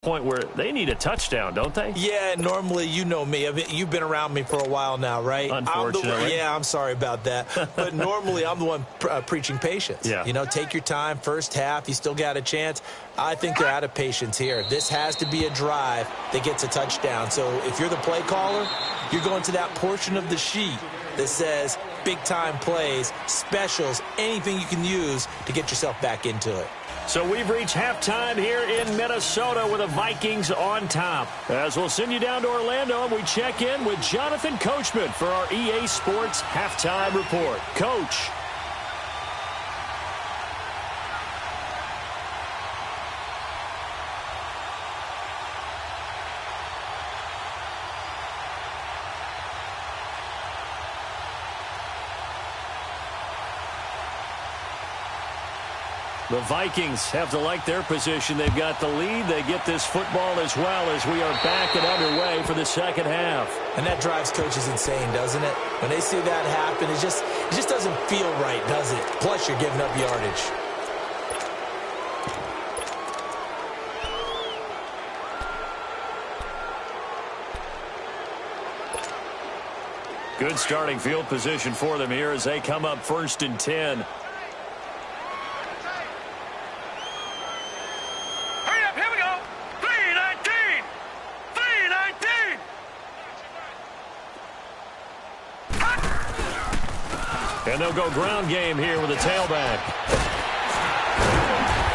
point where they need a touchdown, don't they? Yeah, normally, you know me. You've been around me for a while now, right? Unfortunately. I'm sorry about that. But normally, I'm the one preaching patience. Yeah. You know, take your time. First half, you still got a chance. I think they're out of patience here. This has to be a drive that gets a touchdown. So if you're the play caller, you're going to that portion of the sheet that says big-time plays, specials, anything you can use to get yourself back into it. So we've reached halftime here in Minnesota with the Vikings on top. As we'll send you down to Orlando, and we check in with Jonathan Coachman for our EA Sports Halftime Report. Coach. The Vikings have to like their position. They've got the lead. They get this football as well as we are back and underway for the second half. And that drives coaches insane, doesn't it? When they see that happen, it just doesn't feel right, does it? Plus, you're giving up yardage. Good starting field position for them here as they come up 1st and 10. And they'll go ground game here with a tailback.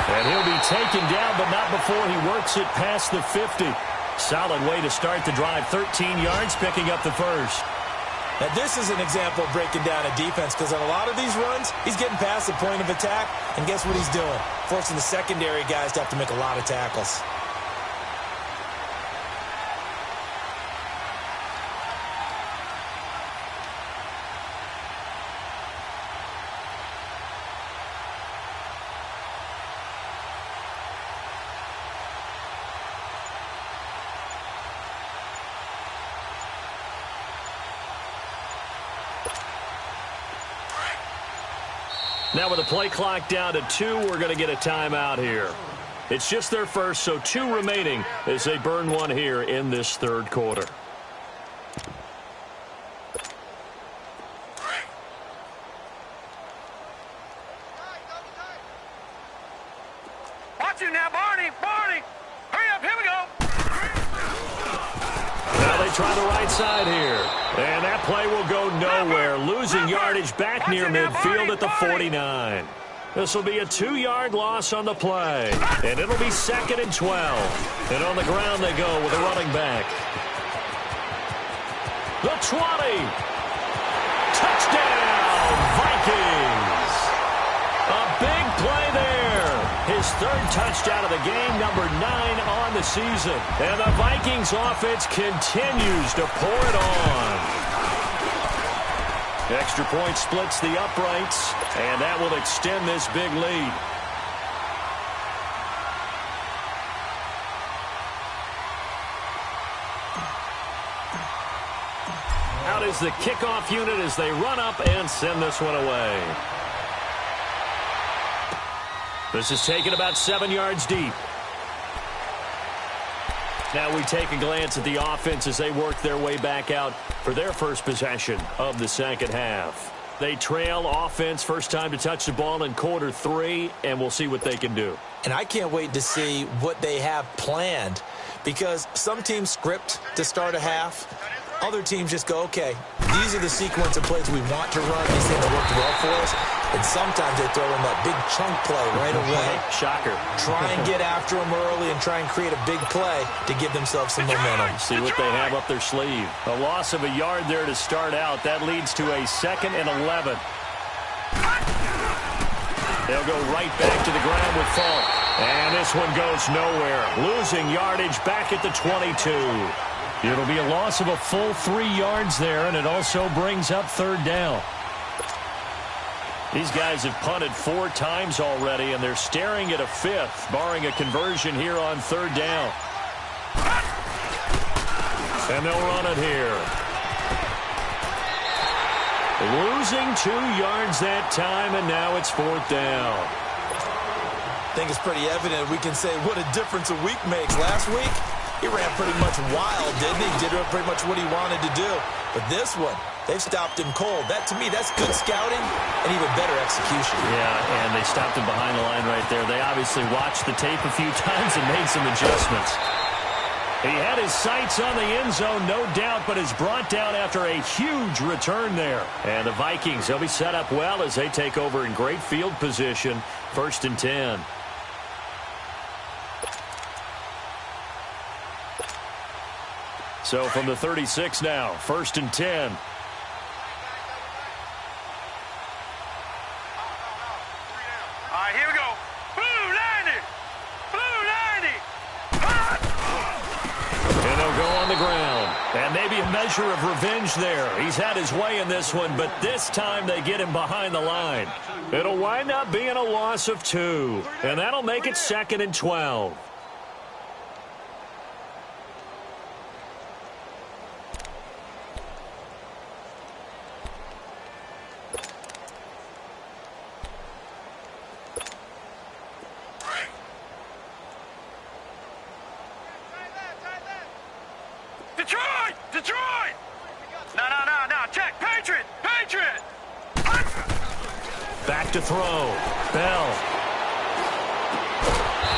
And he'll be taken down, but not before he works it past the 50. Solid way to start the drive. 13 yards, picking up the first. Now, this is an example of breaking down a defense, because on a lot of these runs, he's getting past the point of attack, and guess what he's doing? Forcing the secondary guys to have to make a lot of tackles. Now with the play clock down to 2, we're going to get a timeout here. It's just their first, so 2 remaining as they burn one here in this third quarter. Watch it now, Barney! Barney! Hurry up, here we go! Now they try the right side here. And that play will go nowhere. Losing yardage back near midfield at the 49. This will be a 2-yard loss on the play. And it'll be 2nd and 12. And on the ground they go with a running back. The 20. Touchdown, Vikings. A big play there. His 3rd touchdown of the game, number 9 on the season. And the Vikings offense continues to pour it on. Extra point splits the uprights, and that will extend this big lead. Out is the kickoff unit as they run up and send this one away. This is taken about 7 yards deep. Now we take a glance at the offense as they work their way back out for their first possession of the second half. They trail offense, first time to touch the ball in quarter 3, and we'll see what they can do. And I can't wait to see what they have planned, because some teams script to start a half. Other teams just go, okay, these are the sequence of plays we want to run. These things have worked well for us. And sometimes they throw in that big chunk play right away. Shocker. Try and get after them early and try and create a big play to give themselves some momentum. See what they have up their sleeve. A loss of a yard there to start out. That leads to a 2nd and 11. They'll go right back to the ground with Falk. And this one goes nowhere. Losing yardage back at the 22. It'll be a loss of a full 3 yards there, and it also brings up 3rd down. These guys have punted 4 times already, and they're staring at a 5th, barring a conversion here on 3rd down. And they'll run it here. Losing 2 yards that time, and now it's 4th down. think it's pretty evident. We can say what a difference a week makes. Last week, he ran pretty much wild, didn't he? Did pretty much what he wanted to do. But this one, they've stopped him cold. That, to me, that's good scouting and even better execution. Yeah, and they stopped him behind the line right there. They obviously watched the tape a few times and made some adjustments. He had his sights on the end zone, no doubt, but is brought down after a huge return there. And the Vikings, they'll be set up well as they take over in great field position, 1st and 10. So from the 36 now, 1st and 10. All right, here we go. Blue 90. Blue 90. And they'll go on the ground. And maybe a measure of revenge there. He's had his way in this one, but this time they get him behind the line. It'll wind up being a loss of 2. And that'll make it 2nd and 12. Detroit! No. Check. Patriot! Back to throw. Bell.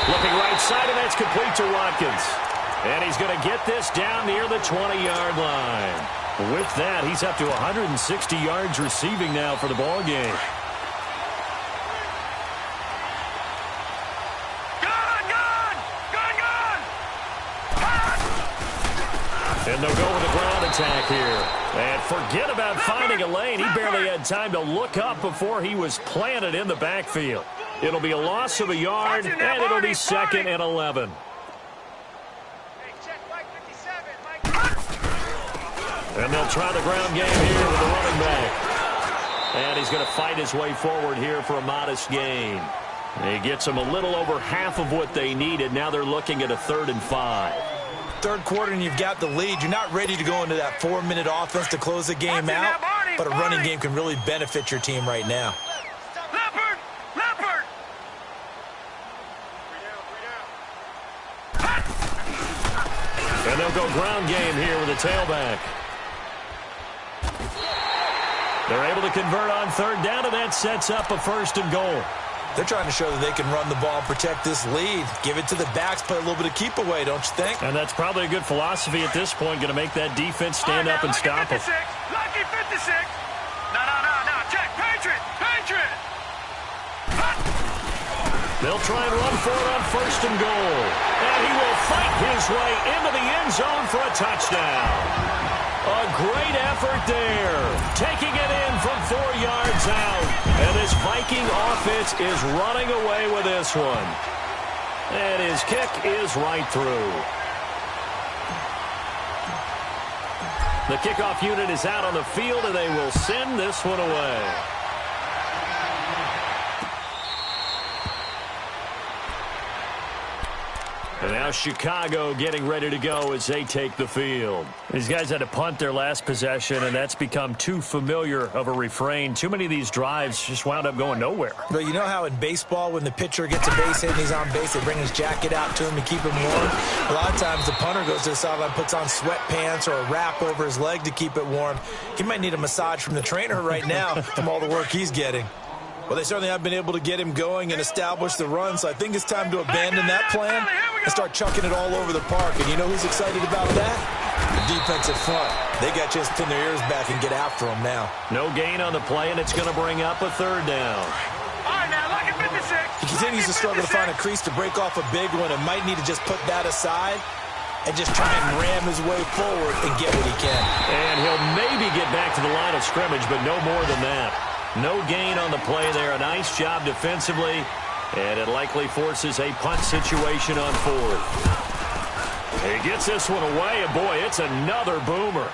Looking right side, and that's complete to Watkins. And he's going to get this down near the 20-yard line. With that, he's up to 160 yards receiving now for the ball game. And they'll go with a ground attack here. And forget about finding a lane. He barely had time to look up before he was planted in the backfield. It'll be a loss of a yard, and it'll be 2nd and 11. And they'll try the ground game here with the running back. And he's going to fight his way forward here for a modest gain. He gets them a little over half of what they needed. Now they're looking at a 3rd and 5. Third quarter and you've got the lead. You're not ready to go into that 4-minute offense to close the game out, but a running game can really benefit your team right now. Leopard! And they'll go ground game here with a tailback. They're able to convert on 3rd down, and that sets up a 1st and goal. They're trying to show that they can run the ball, protect this lead, give it to the backs, play a little bit of keep away, don't you think? And that's probably a good philosophy at this point, going to make that defense stand up and stop them. Lucky 56. No. Check. Patriot. They'll try and run for it on 1st and goal. And he will fight his way into the end zone for a touchdown. A great effort there, taking it in from 4 yards out. And this Viking offense is running away with this one. And his kick is right through. The kickoff unit is out on the field, and they will send this one away. And now Chicago getting ready to go as they take the field. These guys had to punt their last possession, and that's become too familiar of a refrain. Too many of these drives just wound up going nowhere. But you know how in baseball, when the pitcher gets a base hit and he's on base, they bring his jacket out to him to keep him warm? A lot of times the punter goes to the sideline, puts on sweatpants or a wrap over his leg to keep it warm. He might need a massage from the trainer right now from all the work he's getting. Well, they certainly have been able to get him going and establish the run, so I think it's time to abandon that plan and start chucking it all over the park. And you know who's excited about that? The defensive front. They got to just pin their ears back and get after him now. No gain on the play, and it's going to bring up a 3rd down. All right, now, lucky 56. He continues to struggle to find a crease to break off a big one and might need to just put that aside and just try and ram his way forward and get what he can. And he'll maybe get back to the line of scrimmage, but no more than that. No gain on the play there. A nice job defensively, and it likely forces a punt situation on 4th. He gets this one away, and boy, it's another boomer.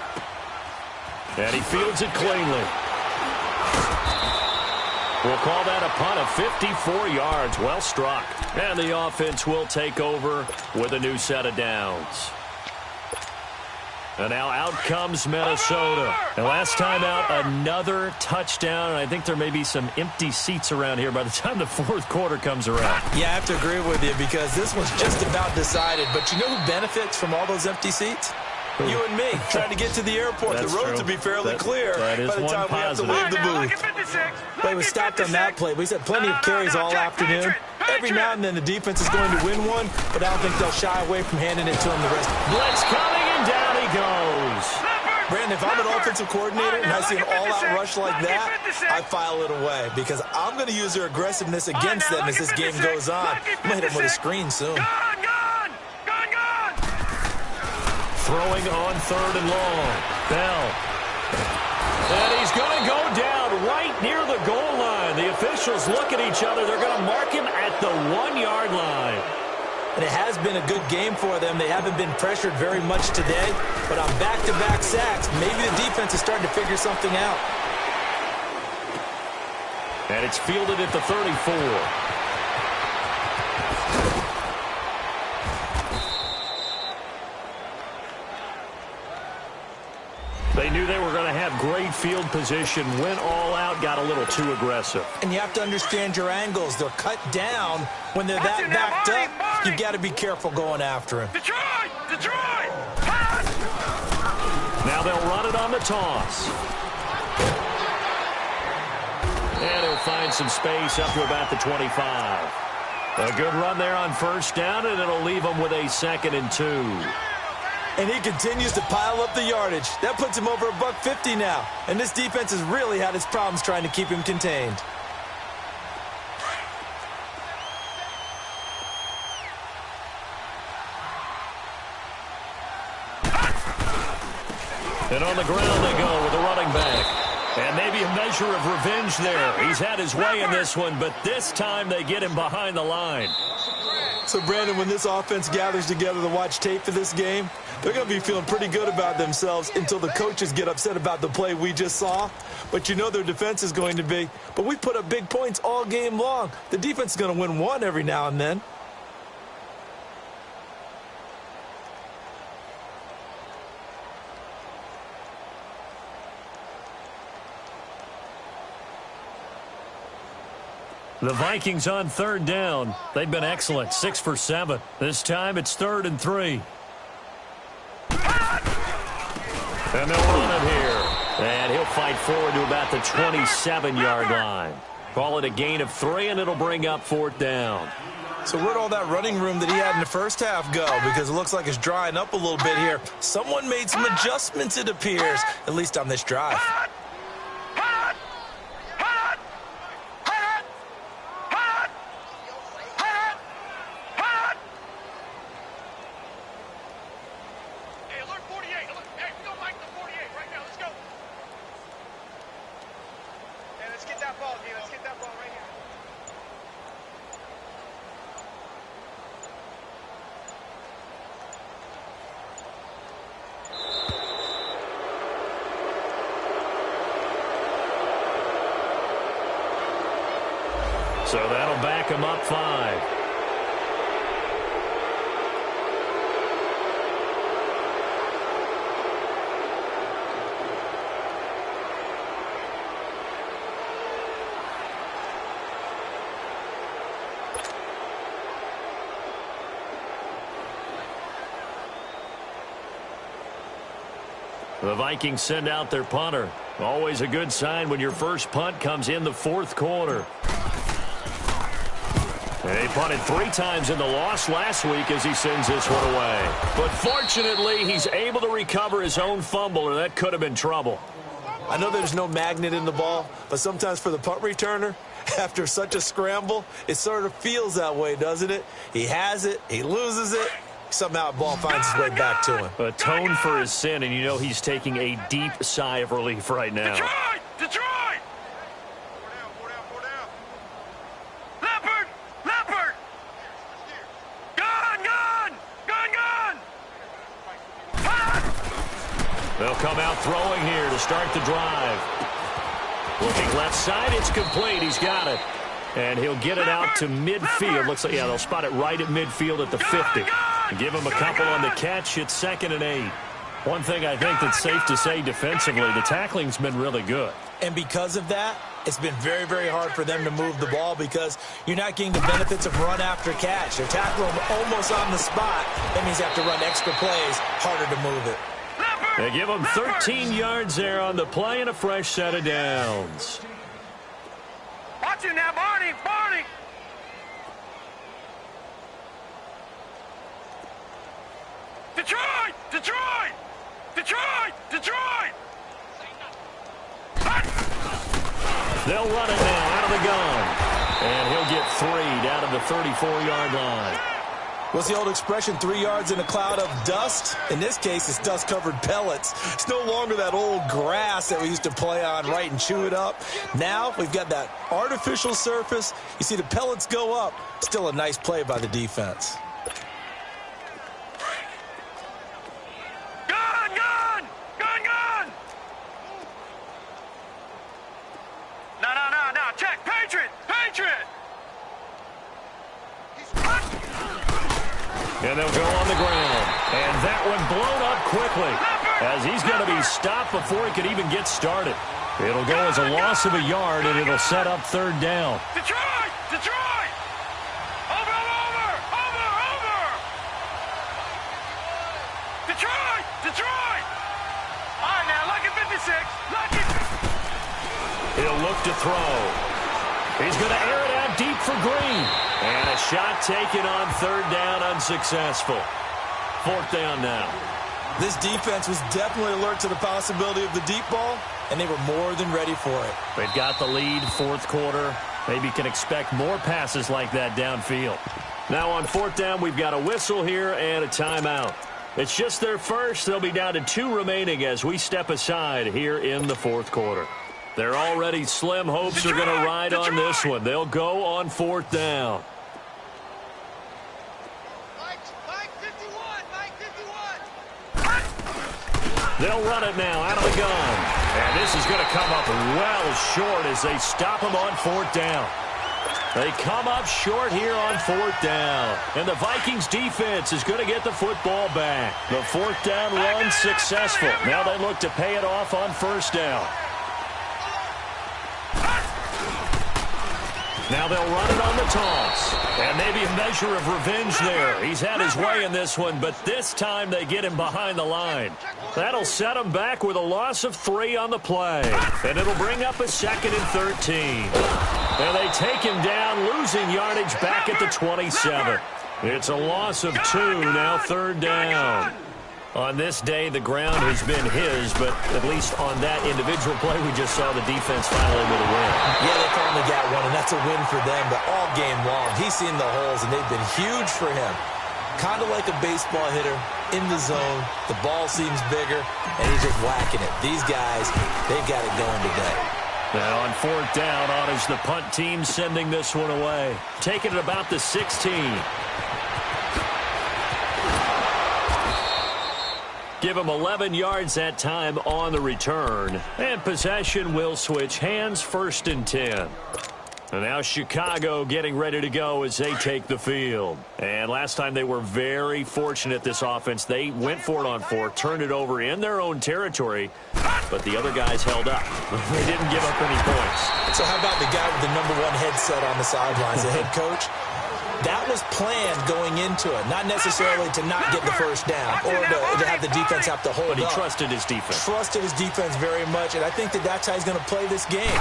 And he fields it cleanly. We'll call that a punt of 54 yards. Well struck. And the offense will take over with a new set of downs. And now out comes Minnesota. And last time out, another touchdown. And I think there may be some empty seats around here by the time the fourth quarter comes around. Yeah, I have to agree with you because this one's just about decided. But you know who benefits from all those empty seats? You and me, trying to get to the airport. The roads will be fairly clear by the time we have to leave the booth. But he was stopped on that play. He's had plenty of carries all afternoon. Every now and then the defense is going to win one, but I don't think they'll shy away from handing it to him the rest. Blitz coming, and down he goes. Brandon, if I'm an offensive coordinator and I see an all-out rush like that, I file it away because I'm going to use their aggressiveness against them as this game goes on. I'm going to hit them with a screen soon. Throwing on 3rd and long. Bell. And he's going to go down right near the goal line. The officials look at each other. They're going to mark him at the 1-yard line. And it has been a good game for them. They haven't been pressured very much today. But on back-to-back sacks, maybe the defense is starting to figure something out. And it's fielded at the 34. They knew they were going to have great field position, went all out, got a little too aggressive. And you have to understand your angles. They're cut down when they're that backed up. You've got to be careful going after him. Detroit! Now they'll run it on the toss. And he'll find some space up to about the 25. A good run there on 1st down, and it'll leave them with a 2nd and 2. And he continues to pile up the yardage. That puts him over $150 now. And this defense has really had its problems trying to keep him contained. And on the ground they go with a running back. And maybe a measure of revenge there. He's had his way in this one, but this time they get him behind the line. So, Brandon, when this offense gathers together to watch tape for this game, they're going to be feeling pretty good about themselves until the coaches get upset about the play we just saw. But you know their defense is going to be. But we put up big points all game long. The defense is going to win one every now and then. The Vikings on 3rd down. They've been excellent, 6 for 7. This time it's 3rd and 3. And they'll run it here. And he'll fight forward to about the 27-yard line. Call it a gain of 3, and it'll bring up 4th down. So where'd all that running room that he had in the first half go? Because it looks like it's drying up a little bit here. Someone made some adjustments, it appears, at least on this drive. So that'll back him up 5. The Vikings send out their punter. Always a good sign when your first punt comes in the 4th quarter. They punted 3 times in the loss last week as he sends this one away. But fortunately, he's able to recover his own fumble, or that could have been trouble. I know there's no magnet in the ball, but sometimes for the punt returner, after such a scramble, it sort of feels that way, doesn't it? He has it, he loses it, somehow the ball finds its way back to him. Atone for his sin, and you know he's taking a deep sigh of relief right now. Detroit! They'll come out throwing here to start the drive. Looking left side, it's complete. He's got it. And he'll get it out to midfield. Looks like, yeah, they'll spot it right at midfield at the 50. Give him a couple on the catch. It's 2nd and 8. One thing I think that's safe to say defensively, the tackling's been really good. And because of that, it's been very, very hard for them to move the ball because you're not getting the benefits of run after catch. They're tackling almost on the spot. That means you have to run extra plays, harder to move it. They give them 13 yards there on the play and a fresh set of downs. Watch it now, Barney, Barney. Detroit, Detroit, Detroit, Detroit. They'll run it now out of the gun. And he'll get 3 down to the 34-yard line. What's the old expression, 3 yards in a cloud of dust? In this case, it's dust-covered pellets. It's no longer that old grass that we used to play on, right, and chew it up. Now we've got that artificial surface. You see the pellets go up. Still a nice play by the defense. Gun, gun, gun, gun. No, check, Patriot, Patriot. And they'll go on the ground. And that one blown up quickly as he's going to be stopped before he could even get started. It'll go as a loss of a yard, and it'll set up 3rd down. Detroit, Detroit. Over. Detroit, Detroit. All right, now, lucky 56. Lucky. He'll look to throw. He's going to air it out deep for Green. And a shot taken on 3rd down, unsuccessful. 4th down now. This defense was definitely alert to the possibility of the deep ball, and they were more than ready for it. They've got the lead, 4th quarter. Maybe can expect more passes like that downfield. Now on 4th down, we've got a whistle here and a timeout. It's just their first. They'll be down to 2 remaining as we step aside here in the 4th quarter. Their already slim hopes are going to ride on this one. They'll go on 4th down. They'll run it now out of the gun. And this is going to come up well short as they stop him on 4th down. They come up short here on 4th down. And the Vikings defense is going to get the football back. The 4th down run successful. Now they look to pay it off on 1st down. Now they'll run it on the toss. And maybe a measure of revenge there. He's had his way in this one, but this time they get him behind the line. That'll set him back with a loss of 3 on the play. And it'll bring up a 2nd and 13. And they take him down, losing yardage back at the 27. It's a loss of 2, now 3rd down. On this day, the ground has been his, but at least on that individual play, we just saw the defense finally with a win. Yeah, they finally got one, and that's a win for them, but all game long, he's seen the holes, and they've been huge for him. Kind of like a baseball hitter in the zone. The ball seems bigger, and he's just whacking it. These guys, they've got it going today. Now on 4th down, on is the punt team sending this one away. Taking it about the 16. Give him 11 yards that time on the return. And possession will switch hands, 1st and 10. And now Chicago getting ready to go as they take the field. And last time they were very fortunate, this offense. They went for it on 4, turned it over in their own territory, but the other guys held up. They didn't give up any points. So how about the guy with the #1 headset on the sidelines, the head coach? That was planned going into it, not necessarily to not get the 1st down or to have the defense have to hold up. But he trusted his defense. Trusted his defense very much, and I think that's how he's going to play this game.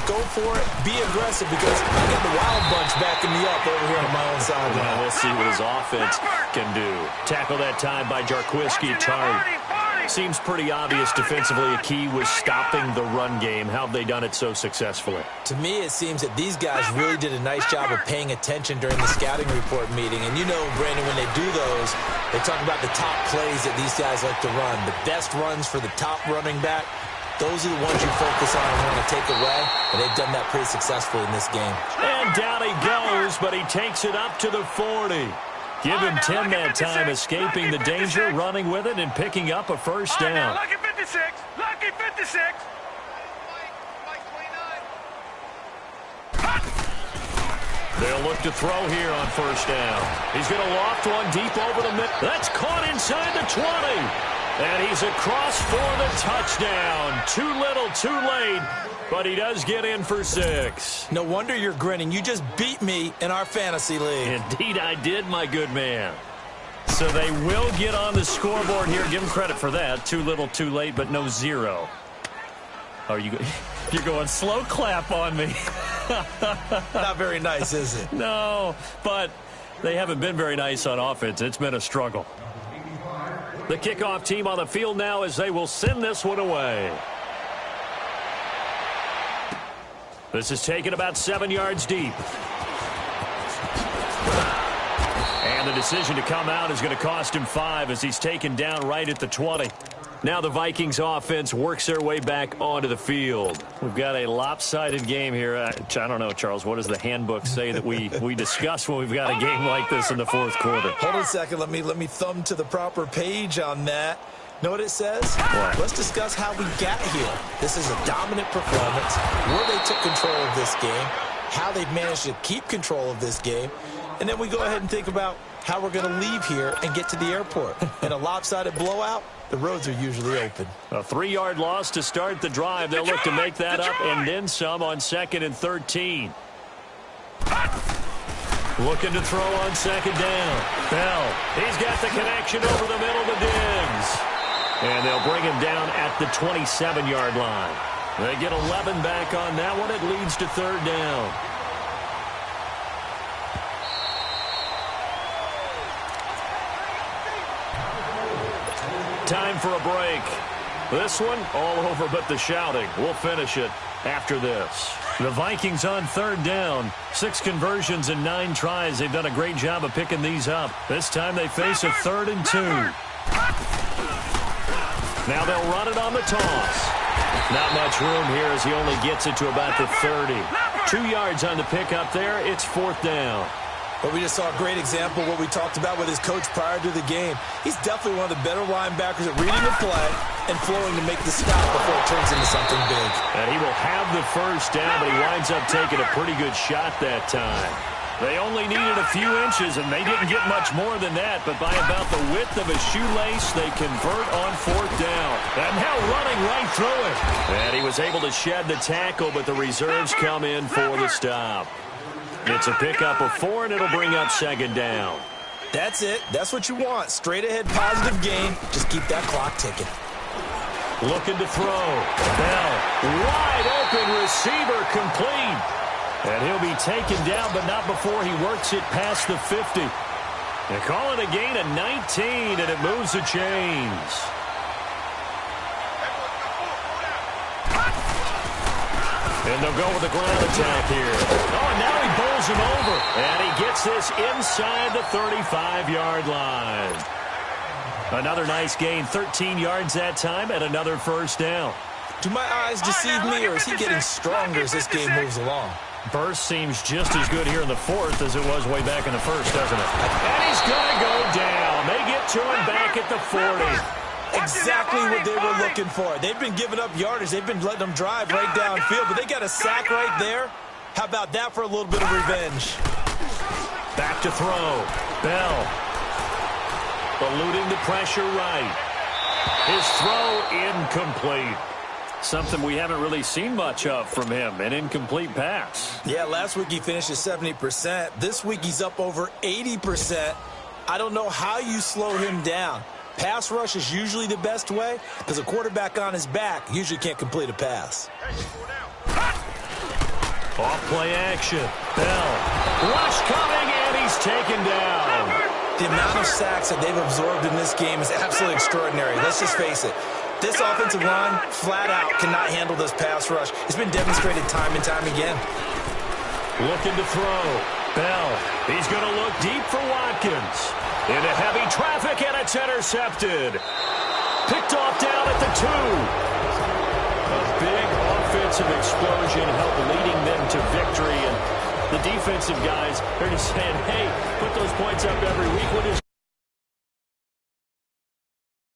Go for it, be aggressive, because I got the Wild Bunch backing me up over here on my own side. Well, we'll see what his offense can do. Tackle that time by Jarquiski Tart. Seems pretty obvious defensively a key was stopping the run game. How have they done it so successfully? To me, it seems that these guys really did a nice job of paying attention during the scouting report meeting. And you know, Brandon, when they do those, they talk about the top plays that these guys like to run. The best runs for the top running back, those are the ones you focus on and want to take away. And they've done that pretty successfully in this game. And down he goes, but he takes it up to the 40. Give him 10 that time, escaping the danger, running with it, and picking up a 1st down. Lucky 56. Lucky 56. They'll look to throw here on 1st down. He's going to loft one deep over the middle. That's caught inside the 20. And he's across for the touchdown. Too little, too late, but he does get in for 6. No wonder you're grinning. You just beat me in our fantasy league. Indeed I did, my good man. So they will get on the scoreboard here. Give them credit for that. Too little, too late, but no 0. Oh, you're going slow clap on me. Not very nice, is it? No, but they haven't been very nice on offense. It's been a struggle. The kickoff team on the field now as they will send this one away. This is taken about 7 yards deep. And the decision to come out is going to cost him 5 as he's taken down right at the 20. Now the Vikings offense works their way back onto the field. We've got a lopsided game here. I don't know, Charles, what does the handbook say that we discuss when we've got a game like this in the fourth quarter? Hold on a second. Let me thumb to the proper page on that. Know what it says? What? Let's discuss how we got here. This is a dominant performance, where they took control of this game, how they've managed to keep control of this game, and then we go ahead and think about how we're going to leave here and get to the airport. In a lopsided blowout, the roads are usually open. A 3-yard loss to start the drive. They'll look to make that up and then some on 2nd and 13. Looking to throw on 2nd down. Bell, he's got the connection over the middle to Diggs. And they'll bring him down at the 27-yard line. They get 11 back on that one. It leads to 3rd down. Time for a break. This one, all over but the shouting. We'll finish it after this. The Vikings on 3rd down. 6 conversions and 9 tries. They've done a great job of picking these up. This time they face a 3rd and 2. Now they'll run it on the toss. Not much room here as he only gets it to about the 30. 2 yards on the pickup there. It's 4th down. But we just saw a great example of what we talked about with his coach prior to the game. He's definitely one of the better linebackers at reading the play and flowing to make the stop before it turns into something big. And he will have the 1st down, but he winds up taking a pretty good shot that time. They only needed a few inches, and they didn't get much more than that, but by about the width of a shoelace, they convert on 4th down. And now running right through it. And he was able to shed the tackle, but the reserves come in for the stop. It's a pickup of 4, and it'll bring up 2nd down. That's it. That's what you want. Straight ahead positive gain. Just keep that clock ticking. Looking to throw. Bell, wide open receiver, complete. And he'll be taken down, but not before he works it past the 50. They call it a gain of 19, and it moves the chains. And they'll go with the ground attack here. Oh, and now he bowls him over. And he gets this inside the 35-yard line. Another nice gain, 13 yards that time, and another 1st down. Do my eyes deceive me, or is he getting stronger as this game moves along? Burst seems just as good here in the 4th as it was way back in the 1st, doesn't it? And he's going to go down. They get to him back at the 40. Exactly what they were looking for. They've been giving up yardage. They've been letting them drive right downfield, but they got a sack right there. How about that for a little bit of revenge? Back to throw. Bell. Eluding the pressure right. His throw incomplete. Something we haven't really seen much of from him, an incomplete pass. Yeah, last week he finished at 70%. This week he's up over 80%. I don't know how you slow him down. Pass rush is usually the best way because a quarterback on his back usually can't complete a pass. Off play action. Bell. Rush coming, and he's taken down. The amount of sacks that they've absorbed in this game is absolutely extraordinary. Let's just face it. This offensive line, flat out, cannot handle this pass rush. It's been demonstrated time and time again. Looking to throw. Bell. He's going to look deep for Watkins. Into heavy traffic, and it's intercepted. Picked off down at the 2. A big offensive explosion helped leading them to victory. And the defensive guys are just saying, hey, put those points up every week. We'll just